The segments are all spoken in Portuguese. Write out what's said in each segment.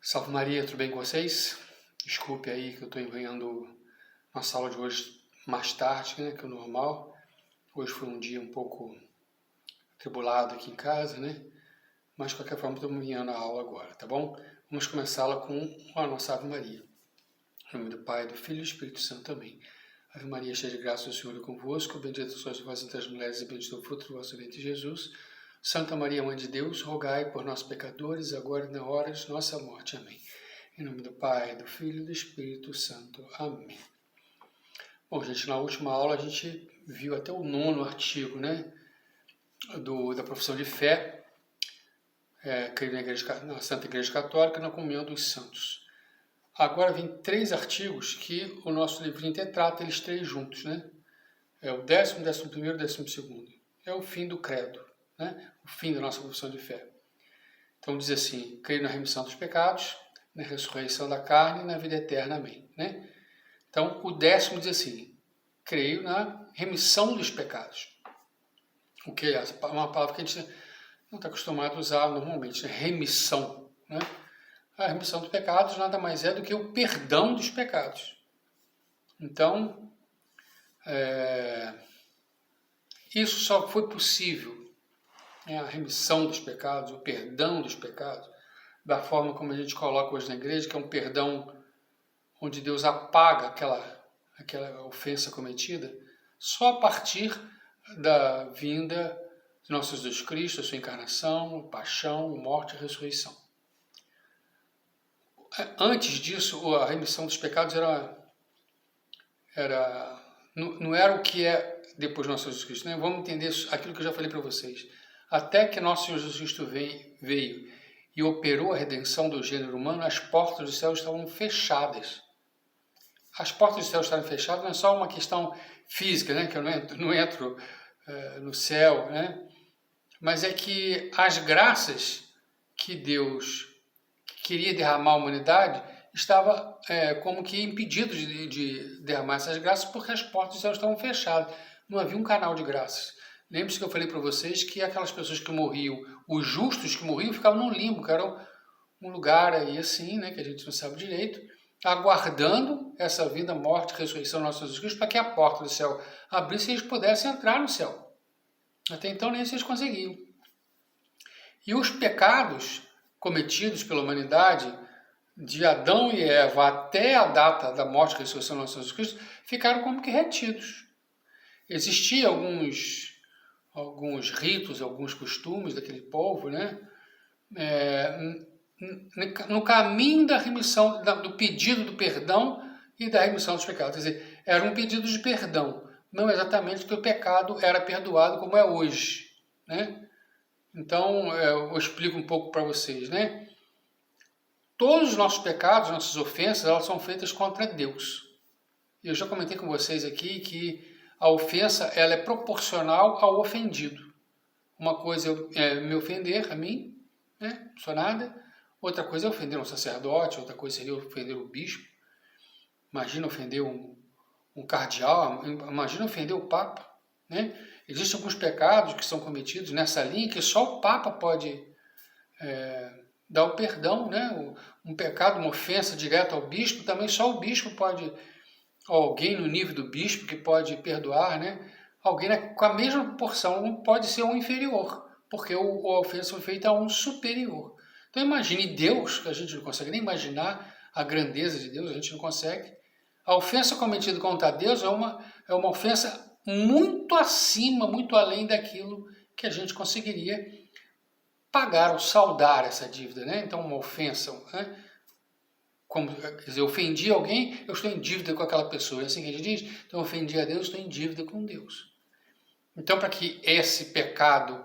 Salve Maria, tudo bem com vocês? Desculpe aí que eu estou enviando nossa aula de hoje mais tarde, né, que o normal. Hoje foi um dia um pouco atribulado aqui em casa, né? Mas de qualquer forma estamos enviando a aula agora, tá bom? Vamos começá-la com a nossa Ave Maria. Em nome do Pai, do Filho e do Espírito Santo. Amém. Ave Maria, cheia de graça, o Senhor é convosco. Bendita sois vós entre as mulheres e bendito é o fruto do vosso ventre, Jesus. Santa Maria, Mãe de Deus, rogai por nós pecadores, agora e na hora de nossa morte. Amém. Em nome do Pai, do Filho e do Espírito Santo. Amém. Bom, gente, na última aula a gente viu até o 9º artigo, né, da profissão de fé, creio na Santa Igreja Católica, na comunhão dos santos. Agora vem 3 artigos que o nosso livrinho até trata eles 3 juntos, né? É o 10º, 11º e 12º. É o fim do credo, né? O fim da nossa profissão de fé. Então diz assim: creio na remissão dos pecados, na ressurreição da carne e na vida eterna. Amém. Né? Então o 10º diz assim: creio na remissão dos pecados. O que é uma palavra que a gente não está acostumado a usar normalmente, né? Remissão. Né? A remissão dos pecados nada mais é do que o perdão dos pecados. Então, isso só foi possível, né? A remissão dos pecados, o perdão dos pecados, da forma como a gente coloca hoje na igreja, que é um perdão onde Deus apaga aquela ofensa cometida, só a partir da vinda de nosso Jesus Cristo, a sua encarnação, paixão, morte e ressurreição. Antes disso, a remissão dos pecados não era o que é depois de nosso Jesus Cristo. Né? Vamos entender aquilo que eu já falei para vocês. Até que nosso Senhor Jesus Cristo veio e operou a redenção do gênero humano, as portas do céu estavam fechadas. As portas do céu estarem fechadas não é só uma questão física, né? Que eu não entro no céu, né? Mas é que as graças que Deus queria derramar à humanidade estava como que impedido de derramar essas graças porque as portas do céu estavam fechadas. Não havia um canal de graças. Lembre-se que eu falei para vocês que aquelas pessoas que morriam, os justos que morriam, ficavam no limbo, que era um lugar aí assim, né, que a gente não sabe direito, aguardando essa vinda, morte e ressurreição do nosso Jesus Cristo para que a porta do céu abrisse e eles pudessem entrar no céu. Até então nem isso eles conseguiam. E os pecados cometidos pela humanidade, de Adão e Eva até a data da morte e ressurreição do nosso Jesus Cristo, ficaram como que retidos. Existiam alguns ritos, alguns costumes daquele povo, né? No caminho da remissão, do pedido do perdão e da remissão dos pecados. Quer dizer, era um pedido de perdão, não exatamente que o pecado era perdoado como é hoje, né? Então, eu explico um pouco para vocês, né? Todos os nossos pecados, nossas ofensas, elas são feitas contra Deus. Eu já comentei com vocês aqui que a ofensa ela é proporcional ao ofendido. Uma coisa é me ofender a mim, né? Não sou nada. Outra coisa é ofender um sacerdote, outra coisa seria ofender o bispo. Imagina ofender um cardeal, imagina ofender o Papa. Né? Existem alguns pecados que são cometidos nessa linha que só o Papa pode dar o perdão. Né? Um pecado, uma ofensa direta ao bispo, também só o bispo pode, alguém no nível do bispo que pode perdoar, né? Alguém com a mesma proporção, não pode ser um inferior, porque a ofensa foi feita a um superior. Então imagine Deus, que a gente não consegue nem imaginar a grandeza de Deus, a gente não consegue. A ofensa cometida contra Deus é uma ofensa muito acima, muito além daquilo que a gente conseguiria pagar ou saldar essa dívida. Né? Então uma ofensa, né? Quer dizer, eu ofendi alguém, eu estou em dívida com aquela pessoa. É assim que a gente diz? Então eu ofendi a Deus, estou em dívida com Deus. Então para que esse pecado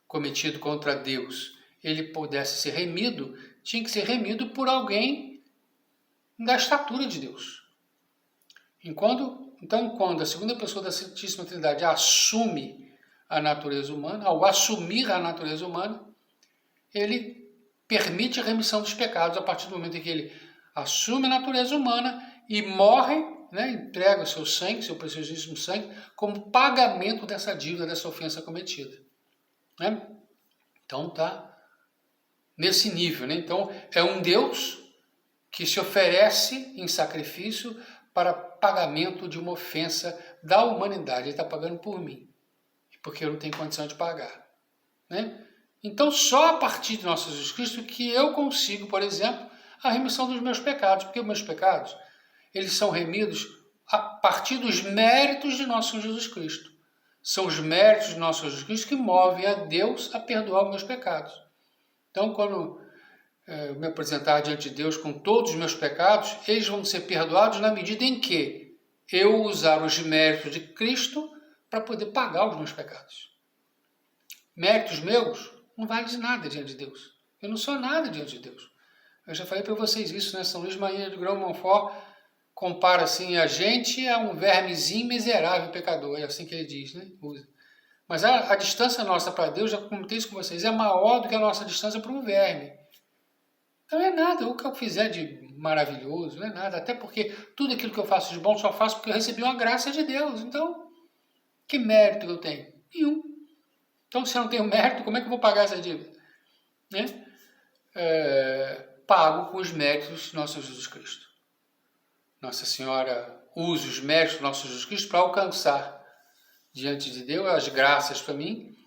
cometido contra Deus ele pudesse ser remido, tinha que ser remido por alguém da estatura de Deus. Então, quando a segunda pessoa da Santíssima Trindade assume a natureza humana, ao assumir a natureza humana, ele permite a remissão dos pecados a partir do momento em que ele assume a natureza humana e morre, né, entrega o seu sangue, seu preciosíssimo sangue, como pagamento dessa dívida, dessa ofensa cometida. Né? Então, tá nesse nível, né? Então, é um Deus que se oferece em sacrifício para pagamento de uma ofensa da humanidade. Ele está pagando por mim, porque eu não tenho condição de pagar, né? Então, só a partir de nosso Jesus Cristo que eu consigo, por exemplo, a remissão dos meus pecados, porque os meus pecados, eles são remidos a partir dos méritos de nosso Jesus Cristo. São os méritos de nosso Jesus Cristo que movem a Deus a perdoar os meus pecados. Então, quando eu me apresentar diante de Deus com todos os meus pecados, eles vão ser perdoados na medida em que eu usar os méritos de Cristo para poder pagar os meus pecados. Méritos meus não valem de nada diante de Deus. Eu não sou nada diante de Deus. Eu já falei para vocês isso, né? São Luís Maria de Grão-Montfort compara assim a gente a um vermezinho miserável pecador, é assim que ele diz, né? Mas a distância nossa para Deus, já comentei isso com vocês, é maior do que a nossa distância para um verme. Então não é nada, o que eu fizer de maravilhoso, não é nada, até porque tudo aquilo que eu faço de bom só faço porque eu recebi uma graça de Deus. Então, que mérito eu tenho? Nenhum. Então, se eu não tenho mérito, como é que eu vou pagar essa dívida? Né? Pago com os méritos do nosso Jesus Cristo. Nossa Senhora usa os méritos do nosso Jesus Cristo para alcançar diante de Deus as graças para mim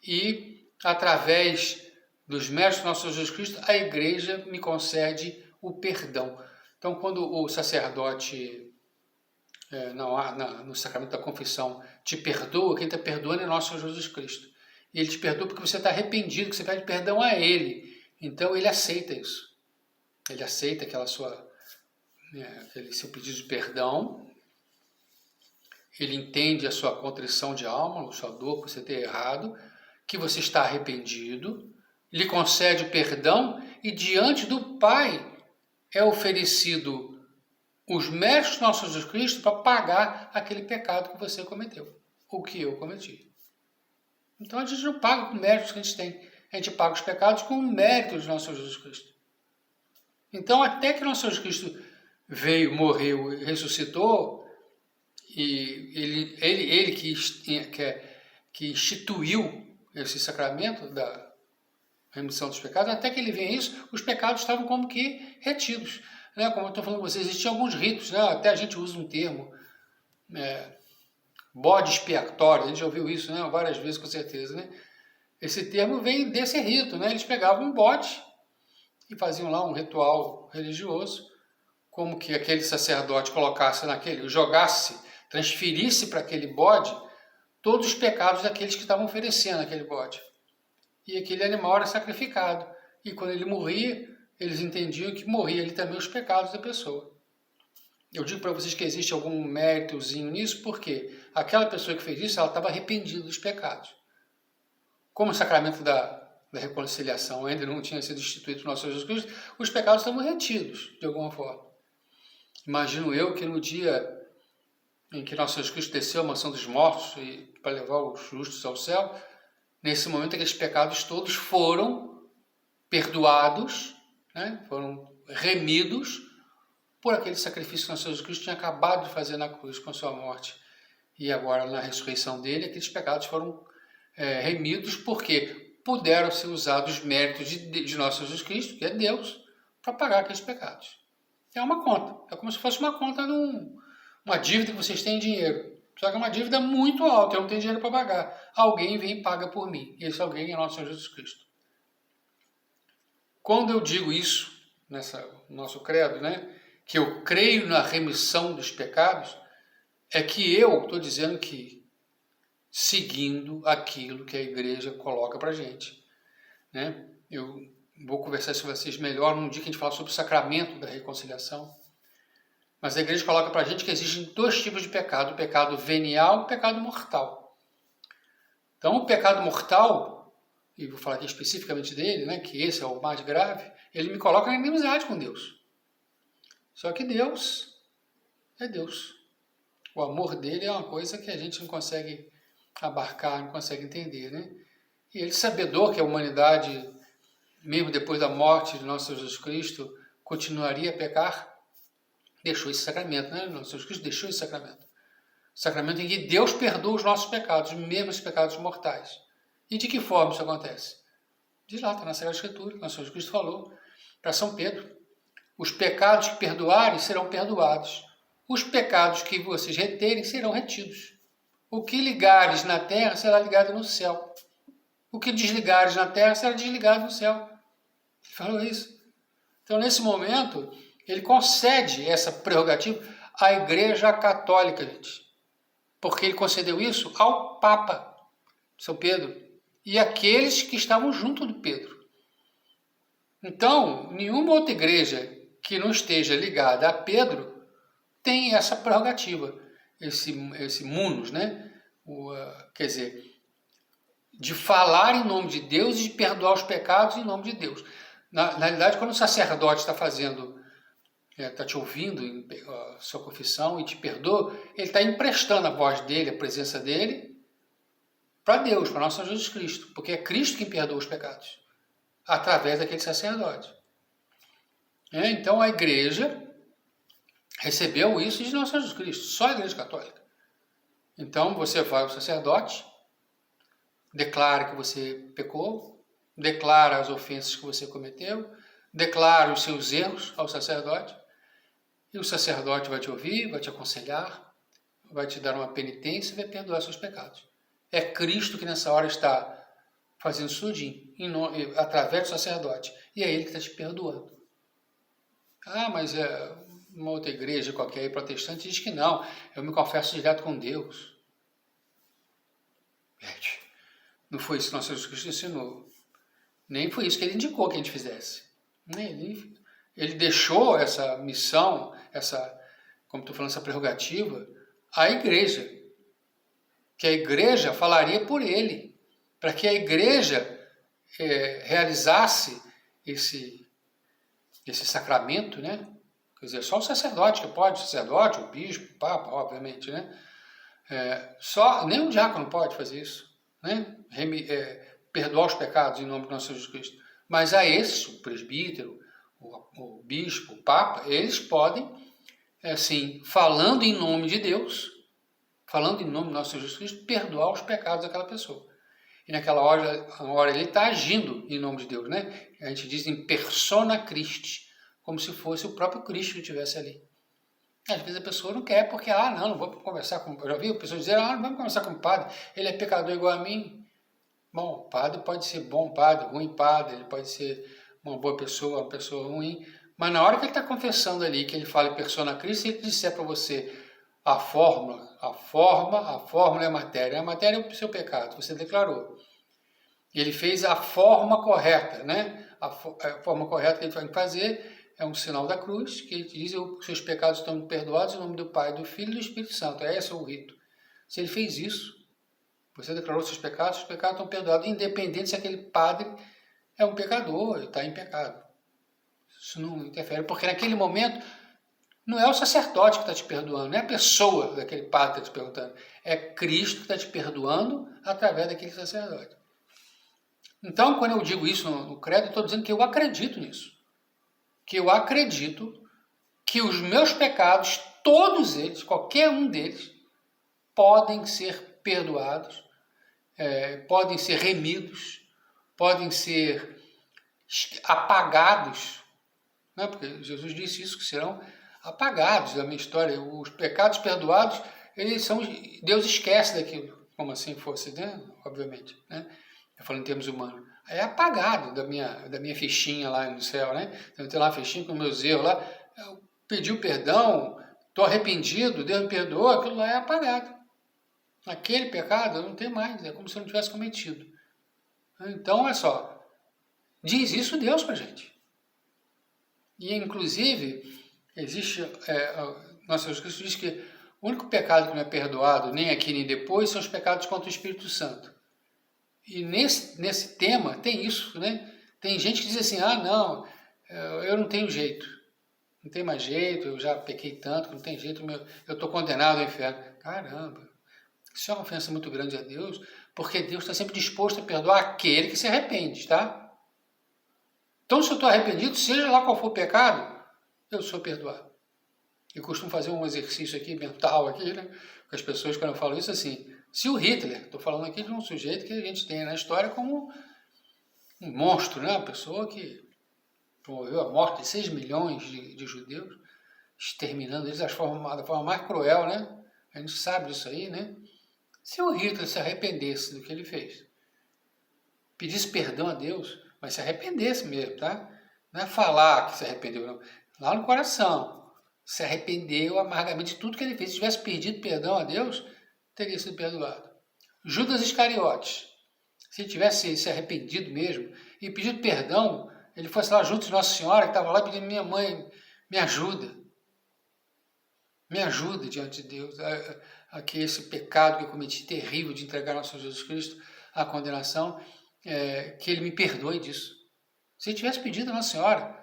e, através dos méritos do nosso Jesus Cristo, a Igreja me concede o perdão. Então, quando o sacerdote, no sacramento da confissão, te perdoa, quem está perdoando é nosso Jesus Cristo. E ele te perdoa porque você está arrependido, que você pede perdão a ele. Então, ele aceita isso. Ele aceita aquele seu pedido de perdão. Ele entende a sua contrição de alma, a sua dor por você ter errado, que você está arrependido, lhe concede o perdão e diante do Pai é oferecido os méritos do nosso Jesus Cristo para pagar aquele pecado que você cometeu, o que eu cometi. Então a gente não paga com méritos que a gente tem, a gente paga os pecados com méritos do nosso Jesus Cristo. Então até que nosso Jesus Cristo veio, morreu e ressuscitou, e ele que instituiu esse sacramento da remissão dos pecados, até que ele venha isso, os pecados estavam como que retidos. Né? Como eu estou falando com vocês, existiam alguns ritos, né? Até a gente usa um termo, bode expiatório, a gente já ouviu isso, né? Várias vezes com certeza. Né? Esse termo vem desse rito, né? Eles pegavam um bode e faziam lá um ritual religioso, como que aquele sacerdote colocasse transferisse para aquele bode todos os pecados daqueles que estavam oferecendo aquele bode. E aquele animal era sacrificado. E quando ele morria, eles entendiam que morria ali também os pecados da pessoa. Eu digo para vocês que existe algum méritozinho nisso, porque aquela pessoa que fez isso, ela estava arrependida dos pecados. Como o sacramento da reconciliação ainda não tinha sido instituído no nosso Jesus Cristo, os pecados estavam retidos, de alguma forma. Imagino eu que no dia em que nosso Jesus Cristo desceu à mansão dos mortos para levar os justos ao céu, nesse momento aqueles pecados todos foram perdoados, né? Foram remidos por aquele sacrifício que nosso Jesus Cristo tinha acabado de fazer na cruz com a sua morte. E agora, na ressurreição dele, aqueles pecados foram remidos porque puderam ser usados os méritos de nosso Jesus Cristo, que é Deus, para pagar aqueles pecados. É uma conta, é como se fosse uma conta uma dívida que vocês têm em dinheiro. Só que é uma dívida muito alta, eu não tenho dinheiro para pagar. Alguém vem e paga por mim. E esse alguém é nosso Senhor Jesus Cristo. Quando eu digo isso, no nosso credo, né, que eu creio na remissão dos pecados, é que eu estou dizendo que seguindo aquilo que a igreja coloca para a gente. Né? Eu vou conversar com vocês melhor num dia que a gente fala sobre o sacramento da reconciliação. Mas a igreja coloca para a gente que existem dois tipos de pecado, o pecado venial e o pecado mortal. Então, o pecado mortal, e vou falar aqui especificamente dele, né, que esse é o mais grave, ele me coloca na inimizade com Deus. Só que Deus é Deus. O amor dele é uma coisa que a gente não consegue abarcar, não consegue entender. Né? E ele, sabedor que a humanidade, mesmo depois da morte de nosso Jesus Cristo, continuaria a pecar, deixou esse sacramento, né? Nosso Jesus Cristo deixou esse sacramento. Sacramento em que Deus perdoa os nossos pecados, mesmo os pecados mortais. E de que forma isso acontece? Diz lá, está na Sagrada Escritura, nosso Jesus Cristo falou para São Pedro. Os pecados que perdoarem serão perdoados. Os pecados que vocês reterem serão retidos. O que ligares na terra será ligado no céu. O que desligares na terra será desligado no céu. Ele falou isso. Então, nesse momento, ele concede essa prerrogativa à Igreja Católica, gente. Porque ele concedeu isso ao Papa, São Pedro, e aqueles que estavam junto de Pedro. Então, nenhuma outra igreja que não esteja ligada a Pedro tem essa prerrogativa, esse munus, né? Quer dizer, de falar em nome de Deus e de perdoar os pecados em nome de Deus. Na realidade, quando o sacerdote está fazendo, está te ouvindo em sua confissão e te perdoa, ele está emprestando a voz dele, a presença dele, para Deus, para nosso Senhor Jesus Cristo, porque é Cristo quem perdoa os pecados, através daquele sacerdote. Então a igreja recebeu isso de nosso Senhor Jesus Cristo, só a igreja católica. Então você vai ao sacerdote, declara que você pecou, declara as ofensas que você cometeu, declara os seus erros ao sacerdote, e o sacerdote vai te ouvir, vai te aconselhar, vai te dar uma penitência e vai perdoar seus pecados. É Cristo que nessa hora está fazendo isso através do sacerdote, e é Ele que está te perdoando. Ah, mas uma outra igreja qualquer aí, protestante, diz que não, eu me confesso direto com Deus. Gente, não foi isso que nosso Jesus Cristo ensinou. Nem foi isso que Ele indicou que a gente fizesse. Ele deixou essa missão, como estou falando, essa prerrogativa, à igreja. Que a igreja falaria por Ele. Para que a igreja realizasse esse sacramento, né? Quer dizer, só o sacerdote que pode, o sacerdote, o bispo, o papa, obviamente, né? Nem o diácono pode fazer isso, né? Perdoar os pecados em nome do nosso Jesus Cristo. Mas a esses, o presbítero, o bispo, o papa, eles podem, assim, falando em nome de Deus, falando em nome do nosso Jesus Cristo, perdoar os pecados daquela pessoa. E naquela hora ele está agindo em nome de Deus, né? A gente diz em persona Christi, como se fosse o próprio Cristo que estivesse ali. Às vezes a pessoa não quer porque, não vou conversar com... Eu já vi pessoas dizer, não vamos conversar com o padre, ele é pecador igual a mim. Bom, o padre pode ser bom padre, ruim padre, ele pode ser uma boa pessoa, uma pessoa ruim, mas na hora que ele está confessando ali, que ele fala em persona Christi, ele disser para você a fórmula é a matéria é o seu pecado, você declarou. Ele fez a forma correta, né? A forma correta que ele vai fazer é um sinal da cruz, que ele diz, os seus pecados estão perdoados em nome do Pai, do Filho e do Espírito Santo. Esse é o rito. Se ele fez isso, você declarou seus pecados estão perdoados, independente se aquele padre é um pecador, está em pecado. Isso não interfere, porque naquele momento não é o sacerdote que está te perdoando, não é a pessoa daquele padre que está te perguntando, é Cristo que está te perdoando através daquele sacerdote. Então, quando eu digo isso no credo, eu estou dizendo que eu acredito nisso. Que eu acredito que os meus pecados, todos eles, qualquer um deles, podem ser perdoados, podem ser remidos, podem ser apagados, né? Porque Jesus disse isso, que serão apagados da minha história. Os pecados perdoados, Deus esquece daquilo, como assim fosse, né? Obviamente, né? Eu falo em termos humanos. É apagado da minha fichinha lá no céu, né? Eu tenho lá uma fichinha com meus erros lá. Eu pedi o perdão, estou arrependido, Deus me perdoou, aquilo lá é apagado. Aquele pecado não tem mais, é como se eu não tivesse cometido. Então, olha só, diz isso Deus pra gente. E, inclusive, existe, nosso Jesus Cristo diz que o único pecado que não é perdoado, nem aqui nem depois, são os pecados contra o Espírito Santo. E nesse tema tem isso, né? Tem gente que diz assim, não, eu não tenho jeito, não tem mais jeito, eu já pequei tanto, não tem jeito, eu estou condenado ao inferno. Caramba, isso é uma ofensa muito grande a Deus, porque Deus está sempre disposto a perdoar aquele que se arrepende, tá? Então, se eu estou arrependido, seja lá qual for o pecado, eu sou perdoado. Eu costumo fazer um exercício aqui, mental, aqui, né? Com as pessoas, quando eu falo isso, assim, se o Hitler, estou falando aqui de um sujeito que a gente tem na história como um monstro, né? Uma pessoa que promoveu a morte de 6 milhões de judeus, exterminando eles da forma mais cruel, né? A gente sabe disso aí, né? Se o Hitler se arrependesse do que ele fez, pedisse perdão a Deus, mas se arrependesse mesmo, tá? Não é falar que se arrependeu, não. Lá no coração, se arrependeu amargamente de tudo que ele fez. Se tivesse pedido perdão a Deus, teria sido perdoado. Judas Iscariotes, se ele tivesse se arrependido mesmo e pedido perdão, ele fosse lá junto de Nossa Senhora, que estava lá pedindo: minha mãe, me ajuda diante de Deus, que esse pecado que eu cometi terrível de entregar nosso Senhor Jesus Cristo à condenação, que ele me perdoe disso. Se ele tivesse pedido a Nossa Senhora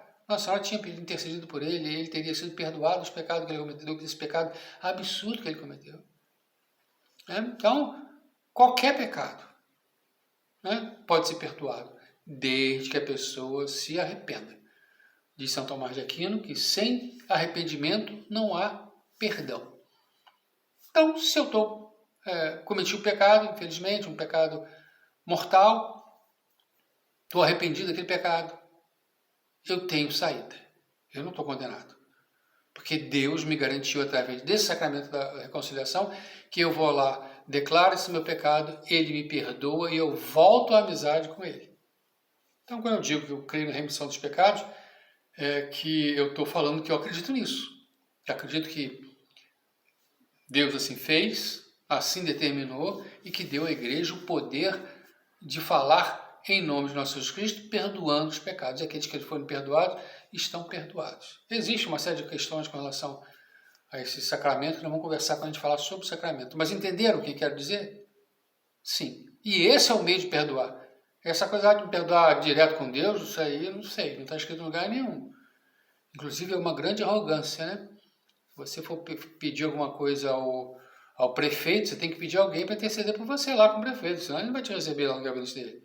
tinha intercedido por ele, ele teria sido perdoado dos pecados que ele cometeu, desse pecado absurdo que ele cometeu. Então, qualquer pecado, né, pode ser perdoado, desde que a pessoa se arrependa. Diz São Tomás de Aquino que sem arrependimento não há perdão. Então, se eu cometi um pecado, infelizmente, um pecado mortal, estou arrependido daquele pecado, eu tenho saída. Eu não estou condenado. Porque Deus me garantiu, através desse sacramento da reconciliação, que eu vou lá, declaro esse meu pecado, Ele me perdoa e eu volto à amizade com Ele. Então, quando eu digo que eu creio na remissão dos pecados, é que eu estou falando que eu acredito nisso. Eu acredito que Deus assim fez, assim determinou, e que deu à igreja o poder de falar em nome de nosso Jesus Cristo, perdoando os pecados. E aqueles que foram perdoados, estão perdoados. Existe uma série de questões com relação a esse sacramento, que nós vamos conversar quando a gente falar sobre o sacramento. Mas entenderam o que quero dizer? Sim. E esse é o meio de perdoar. Essa coisa de perdoar direto com Deus, isso aí, eu não sei, não está escrito em lugar nenhum. Inclusive é uma grande arrogância, né? Se você for pedir alguma coisa ao prefeito, você tem que pedir alguém para interceder por você lá com o prefeito, senão ele não vai te receber lá no gabinete dele.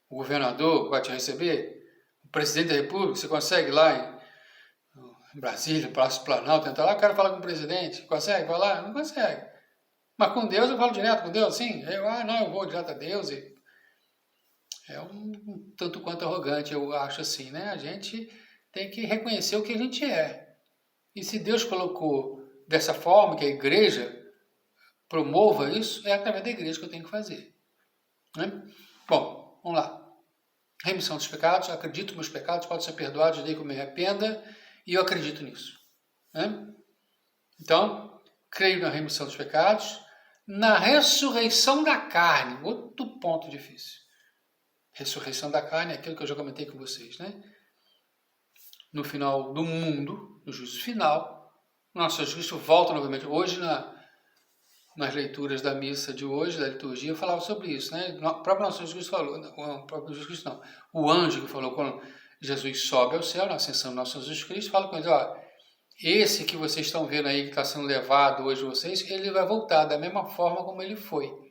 O governador vai te receber, o presidente da república, você consegue lá em Brasília, Palácio Planalto, tentar lá, o cara fala com o presidente, consegue falar? Não consegue. Mas com Deus eu falo direto com Deus, sim. Eu vou direto a Deus. É um tanto quanto arrogante, eu acho assim, né? A gente tem que reconhecer o que a gente é. E se Deus colocou dessa forma, que a igreja promova isso, é através da igreja que eu tenho que fazer. Né? Bom, vamos lá. Remissão dos pecados, eu acredito que meus pecados podem ser perdoados desde que eu me arrependa, e eu acredito nisso. Né? Então, creio na remissão dos pecados, na ressurreição da carne, outro ponto difícil. Ressurreição da carne é aquilo que eu já comentei com vocês, né? No final do mundo, no juízo final, nosso Jesus Cristo volta novamente. Hoje, nas leituras da missa de hoje, da liturgia, eu falava sobre isso, né? O próprio nosso Jesus Cristo falou, o próprio Jesus Cristo não, o anjo que falou quando Jesus sobe ao céu, na ascensão do nosso Jesus Cristo, fala com eles: ó, esse que vocês estão vendo aí, que está sendo levado hoje vocês, ele vai voltar da mesma forma como ele foi.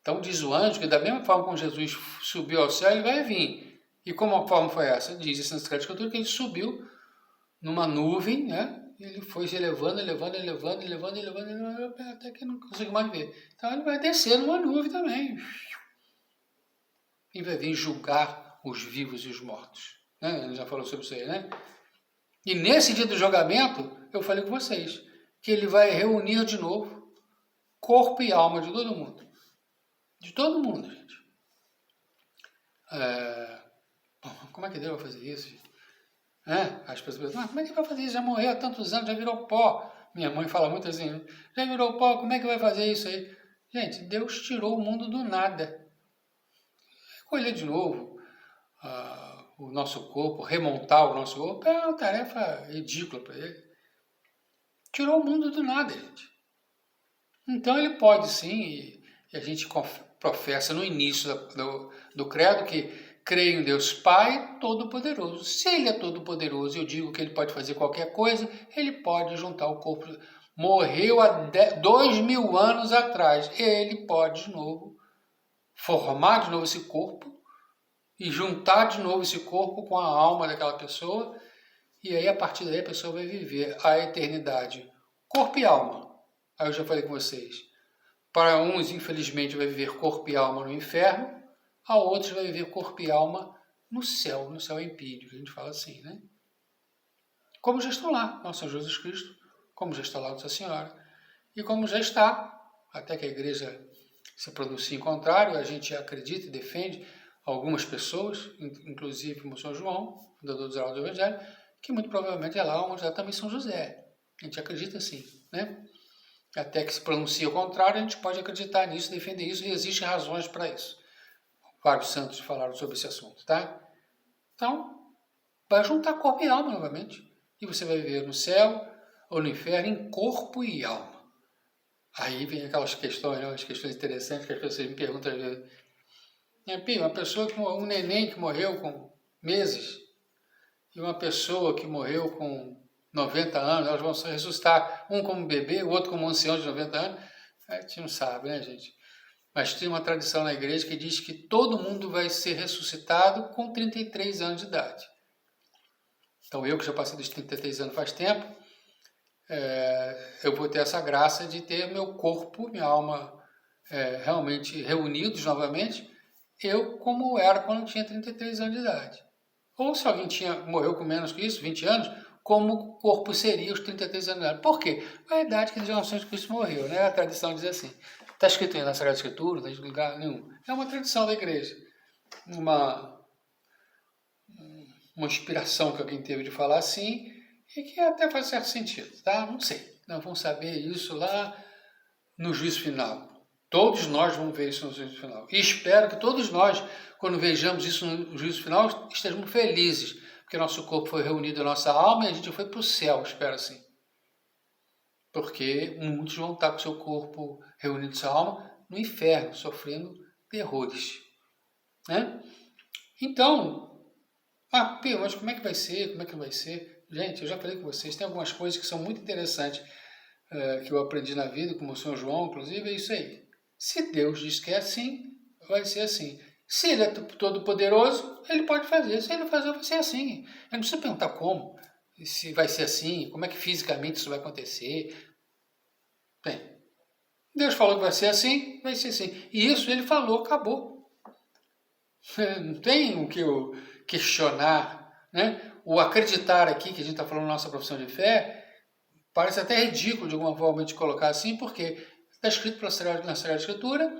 Então diz o anjo que da mesma forma como Jesus subiu ao céu, ele vai vir. E como a forma foi essa? Diz essa Escritura que ele subiu numa nuvem, né? Ele foi se elevando, até que não conseguiu mais ver. Então ele vai descer numa nuvem também. E vai vir julgar os vivos e os mortos. Né? Ele já falou sobre isso aí, né? E nesse dia do julgamento, eu falei com vocês, que ele vai reunir de novo corpo e alma de todo mundo. De todo mundo, gente. Como é que Deus vai fazer isso, gente? As pessoas pensam: como é que vai fazer isso? Já morreu há tantos anos, já virou pó. Minha mãe fala muito assim: já virou pó, como é que vai fazer isso aí? Gente, Deus tirou o mundo do nada. Recolher de novo o nosso corpo, remontar o nosso corpo, é uma tarefa ridícula para ele. Tirou o mundo do nada, gente. Então ele pode sim, e a gente professa no início do credo que creio em Deus Pai Todo-Poderoso. Se Ele é Todo-Poderoso e eu digo que Ele pode fazer qualquer coisa, Ele pode juntar o corpo. Morreu há 2000 anos atrás. Ele pode de novo formar de novo esse corpo e juntar de novo esse corpo com a alma daquela pessoa. E aí, a partir daí, a pessoa vai viver a eternidade. Corpo e alma. Aí eu já falei com vocês. Para uns, infelizmente, vai viver corpo e alma no inferno. A outros vai viver corpo e alma no céu empírico, a gente fala assim, né? Como já estão lá, nosso Senhor Jesus Cristo, como já está lá Nossa Senhora, e como já está, até que a igreja se pronuncie em contrário, a gente acredita e defende algumas pessoas, inclusive como São João, fundador dos Aulas do Evangelho, que muito provavelmente é lá onde está também São José. A gente acredita assim, né? Até que se pronuncie ao contrário, a gente pode acreditar nisso, defender isso, e existem razões para isso. Vários santos falaram sobre esse assunto, tá? Então, vai juntar corpo e alma novamente. E você vai viver no céu ou no inferno em corpo e alma. Aí vem aquelas questões, né, as questões interessantes que as pessoas me perguntam às vezes. Uma pessoa, um neném que morreu com meses, e uma pessoa que morreu com 90 anos, elas vão se ressuscitar, um como bebê, o outro como um ancião de 90 anos. A gente não sabe, né, gente? Mas tem uma tradição na igreja que diz que todo mundo vai ser ressuscitado com 33 anos de idade. Então eu, que já passei dos 33 anos faz tempo, eu vou ter essa graça de ter meu corpo, minha alma realmente reunidos novamente, eu como era quando eu tinha 33 anos de idade. Ou se alguém morreu com menos que isso, 20 anos, como o corpo seria os 33 anos de idade. Por quê? A idade que Nosso Senhor Cristo morreu, né? A tradição diz assim. Está escrito aí na Sagrada Escritura, não está em lugar nenhum. É uma tradição da igreja. Uma inspiração que alguém teve de falar assim, e que até faz certo sentido, tá? Não sei. Nós vamos saber isso lá no juízo final. Todos nós vamos ver isso no juízo final. E espero que todos nós, quando vejamos isso no juízo final, estejamos felizes, porque nosso corpo foi reunido à nossa alma e a gente foi para o céu, espero assim. Porque muitos vão estar com seu corpo reunido à sua alma no inferno, sofrendo terrores. Né? Então, mas como é que vai ser? Como é que vai ser? Gente, eu já falei com vocês, tem algumas coisas que são muito interessantes que eu aprendi na vida, como o São João, inclusive, é isso aí. Se Deus diz que é assim, vai ser assim. Se Ele é todo poderoso, Ele pode fazer. Se Ele fazer, vai ser assim. Eu não preciso perguntar como, se vai ser assim, como é que fisicamente isso vai acontecer. Bem, Deus falou que vai ser assim, vai ser assim. E isso Ele falou, acabou. Não tem o que eu questionar, né? O acreditar aqui, que a gente está falando na nossa profissão de fé, parece até ridículo de alguma forma de colocar assim, porque está escrito na Sagrada Escritura,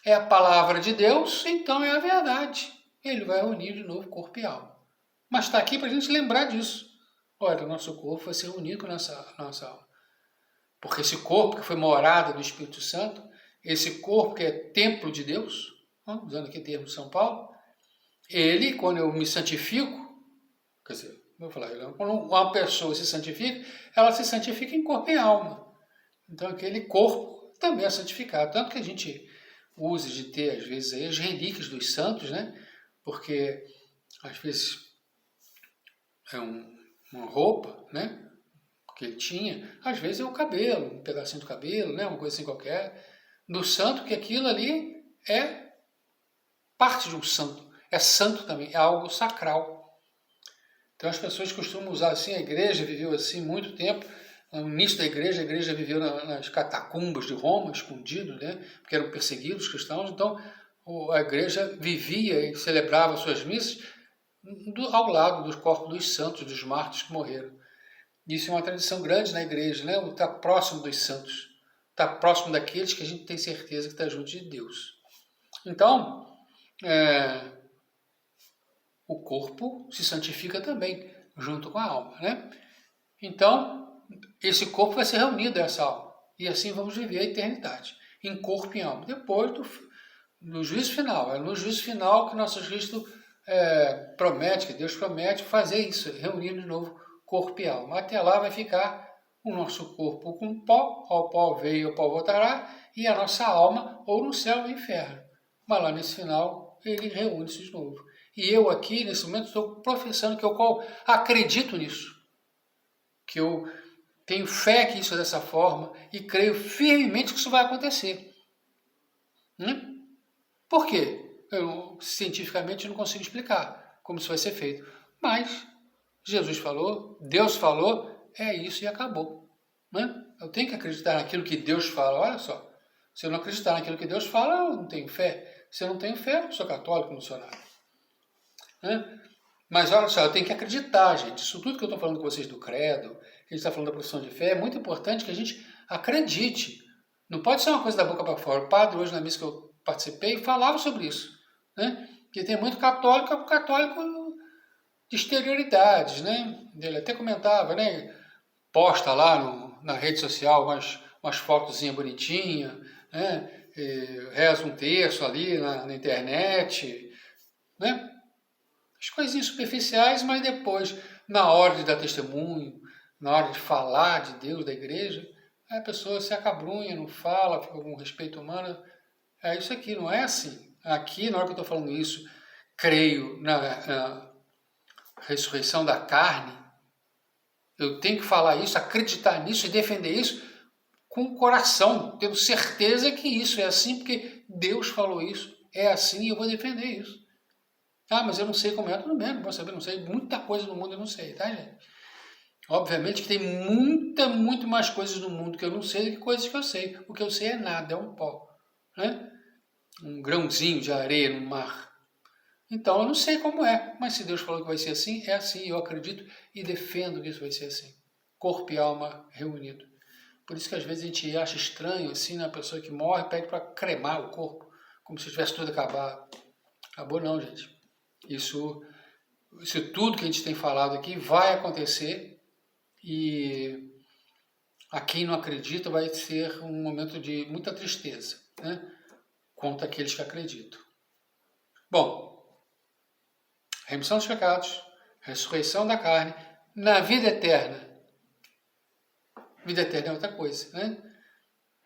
é a palavra de Deus, então é a verdade. Ele vai unir de novo corpo e alma. Mas está aqui para a gente lembrar disso. Olha, o nosso corpo vai ser unido com a nossa alma. Porque esse corpo que foi morada do Espírito Santo, esse corpo que é templo de Deus, usando aqui o termo de São Paulo, ele, quando eu me santifico, quer dizer, vou falar, quando uma pessoa se santifica, ela se santifica em corpo e alma. Então aquele corpo também é santificado. Tanto que a gente usa de ter, às vezes, aí, as relíquias dos santos, né? Porque, às vezes, é uma roupa, né? Que ele tinha. Às vezes é o cabelo, um pedacinho do cabelo, né? Uma coisa assim qualquer. Do santo, que aquilo ali é parte de um santo. É santo também, é algo sacral. Então as pessoas costumam usar assim, a igreja viveu assim muito tempo. No início da igreja, a igreja viveu nas catacumbas de Roma, escondido, né? Porque eram perseguidos os cristãos. Então a igreja vivia e celebrava suas missas ao lado dos corpos dos santos, dos mártires que morreram. Isso é uma tradição grande na igreja, né? Estar próximo dos santos, estar próximo daqueles que a gente tem certeza que está junto de Deus. Então, o corpo se santifica também, junto com a alma, né? Então, esse corpo vai ser reunido a essa alma. E assim vamos viver a eternidade, em corpo e alma. Depois do juízo final. É no juízo final que nosso Cristo promete, que Deus promete fazer isso, reunir de novo corpo e alma. Até lá vai ficar o nosso corpo com pó, ao pó veio e ao pó voltará, e a nossa alma ou no céu ou no inferno. Mas lá nesse final ele reúne-se de novo. E eu aqui, nesse momento, estou professando que eu acredito nisso. Que eu tenho fé que isso é dessa forma e creio firmemente que isso vai acontecer. Por quê? Eu cientificamente não consigo explicar como isso vai ser feito. Mas Jesus falou, Deus falou, é isso e acabou. Eu tenho que acreditar naquilo que Deus fala. Olha só, se eu não acreditar naquilo que Deus fala, eu não tenho fé. Se eu não tenho fé, eu sou católico, não sou nada. né? Mas olha só, eu tenho que acreditar, gente. Isso tudo que eu estou falando com vocês do credo, que a gente está falando da profissão de fé, é muito importante que a gente acredite. Não pode ser uma coisa da boca para fora. O padre, hoje na missa que eu participei, falava sobre isso, né? Que tem muito católico de exterioridades, né? Ele até comentava, né? Posta lá na rede social umas fotozinhas bonitinhas, né? Reza um terço ali na internet, né? As coisinhas superficiais, mas depois, na hora de dar testemunho, na hora de falar de Deus, da igreja, a pessoa se acabrunha, não fala, fica com respeito humano. É isso aqui, não é assim. Aqui, na hora que eu estou falando isso, creio na ressurreição da carne, eu tenho que falar isso, acreditar nisso e defender isso com o coração, tendo certeza que isso é assim, porque Deus falou isso, é assim e eu vou defender isso. Ah, mas eu não sei como é, tudo bem, não vou saber, não sei. Muita coisa no mundo eu não sei, tá, gente? Obviamente que tem muito mais coisas no mundo que eu não sei do que coisas que eu sei. O que eu sei é nada, é um pó, né? Um grãozinho de areia no mar. Então eu não sei como é, mas se Deus falou que vai ser assim, é assim. Eu acredito e defendo que isso vai ser assim. Corpo e alma reunido. Por isso que às vezes a gente acha estranho, assim, na pessoa que morre, pede para cremar o corpo, como se tivesse tudo acabado. Acabou não, gente. Isso tudo que a gente tem falado aqui vai acontecer e a quem não acredita vai ser um momento de muita tristeza, né? Quanto àqueles que acreditam. Bom, remissão dos pecados, ressurreição da carne, na vida eterna. Vida eterna é outra coisa, né?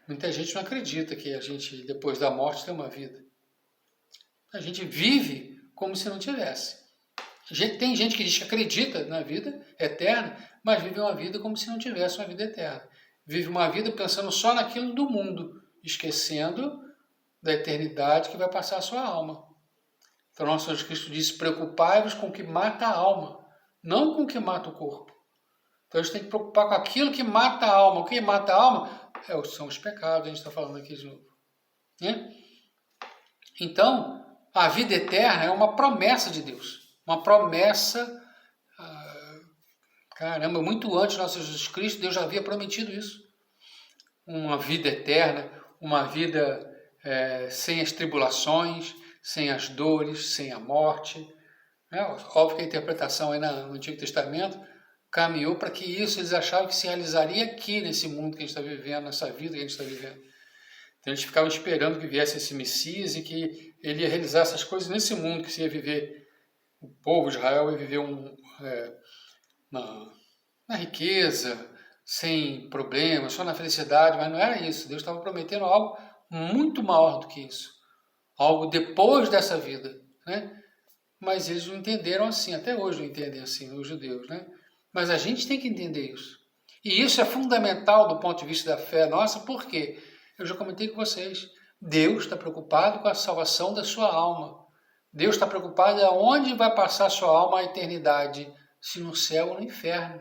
Muita gente não acredita que a gente, depois da morte, tem uma vida. A gente vive como se não tivesse. Tem gente que diz que acredita na vida eterna, mas vive uma vida como se não tivesse uma vida eterna. Vive uma vida pensando só naquilo do mundo, esquecendo da eternidade que vai passar a sua alma. Então, nosso Senhor Cristo disse: preocupai-vos com o que mata a alma, não com o que mata o corpo. Então, a gente tem que preocupar com aquilo que mata a alma. O que mata a alma são os pecados, a gente está falando aqui de novo. Né? Então, a vida eterna é uma promessa de Deus. Uma promessa, caramba, muito antes do nosso Jesus Cristo, Deus já havia prometido isso. Uma vida eterna, uma vida sem as tribulações, sem as dores, sem a morte. Óbvio que a interpretação aí no Antigo Testamento caminhou para que isso eles achavam que se realizaria aqui, nesse mundo que a gente está vivendo, nessa vida que a gente está vivendo. Então eles ficavam esperando que viesse esse Messias e que ele ia realizar essas coisas nesse mundo, que se ia viver, o povo de Israel ia viver na riqueza, sem problemas, só na felicidade, mas não era isso. Deus estava prometendo algo muito maior do que isso. Algo depois dessa vida, né? Mas eles não entenderam assim, até hoje não entendem assim, os judeus, né? Mas a gente tem que entender isso. E isso é fundamental do ponto de vista da fé nossa, por quê? Eu já comentei com vocês. Deus está preocupado com a salvação da sua alma. Deus está preocupado aonde vai passar a sua alma a eternidade, se no céu ou no inferno.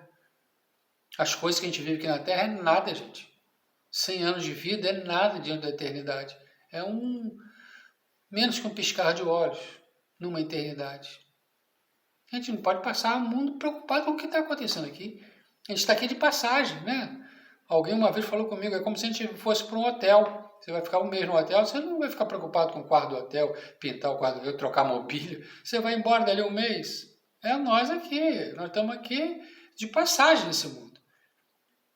As coisas que a gente vive aqui na Terra é nada, gente. 100 anos de vida é nada diante da eternidade. É menos que um piscar de olhos numa eternidade. A gente não pode passar o mundo preocupado com o que está acontecendo aqui. A gente está aqui de passagem, né? Alguém uma vez falou comigo, é como se a gente fosse para um hotel. Você vai ficar um mês no hotel, você não vai ficar preocupado com o quarto do hotel, pintar o quarto do hotel, trocar mobília. Você vai embora dali um mês. É nós aqui, nós estamos aqui de passagem nesse mundo.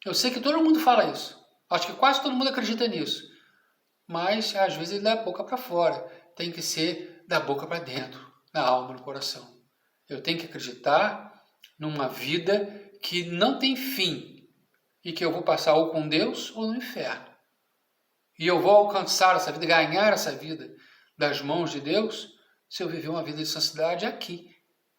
Eu sei que todo mundo fala isso. Acho que quase todo mundo acredita nisso. Mas às vezes é da boca para fora. Tem que ser da boca para dentro, na alma, no coração. Eu tenho que acreditar numa vida que não tem fim e que eu vou passar ou com Deus ou no inferno. E eu vou alcançar essa vida, ganhar essa vida das mãos de Deus se eu viver uma vida de santidade aqui.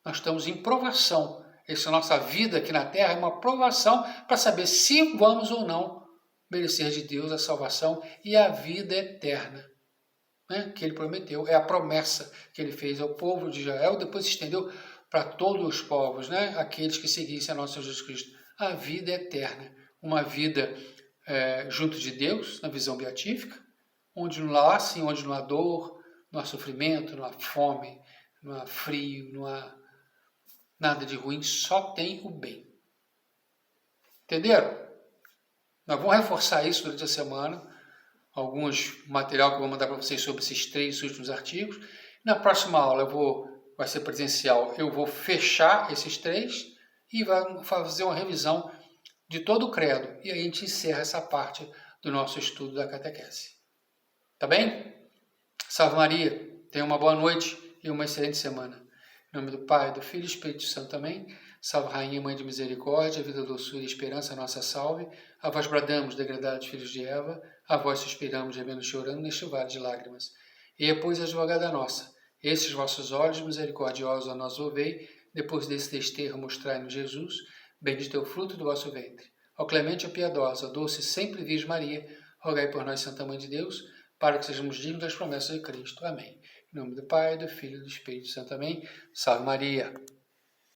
Nós estamos em provação. Essa nossa vida aqui na Terra é uma provação para saber se vamos ou não merecer de Deus a salvação e a vida eterna, né, que Ele prometeu. É a promessa que Ele fez ao povo de Israel, depois estendeu para todos os povos, né, aqueles que seguissem a nosso Jesus Cristo. A vida eterna, uma vida junto de Deus, na visão beatífica, onde não há sim, onde não há dor, não há sofrimento, não há fome, não há frio, não há nada de ruim, só tem o bem. Entenderam? Nós vamos reforçar isso durante a semana, alguns material que eu vou mandar para vocês sobre esses 3 últimos artigos. Na próxima aula vai ser presencial, eu vou fechar esses 3 e vamos fazer uma revisão de todo o credo. E aí a gente encerra essa parte do nosso estudo da catequese. Tá bem? Salve Maria, tenha uma boa noite e uma excelente semana. Em nome do Pai, do Filho e do Espírito Santo também. Salve Rainha, Mãe de Misericórdia, vida, doçura e esperança, nossa salve. A vós bradamos, degradados filhos de Eva, a vós suspiramos, gemendo e chorando neste vale de lágrimas. E pois, advogada nossa, esses vossos olhos misericordiosos a nós ouvei, depois desse desterro mostrai-nos Jesus, bendito é o fruto do vosso ventre. Ó clemente e piedosa, doce e sempre Virgem Maria, rogai por nós, Santa Mãe de Deus, para que sejamos dignos das promessas de Cristo. Amém. Em nome do Pai, do Filho e do Espírito Santo. Amém. Salve Maria.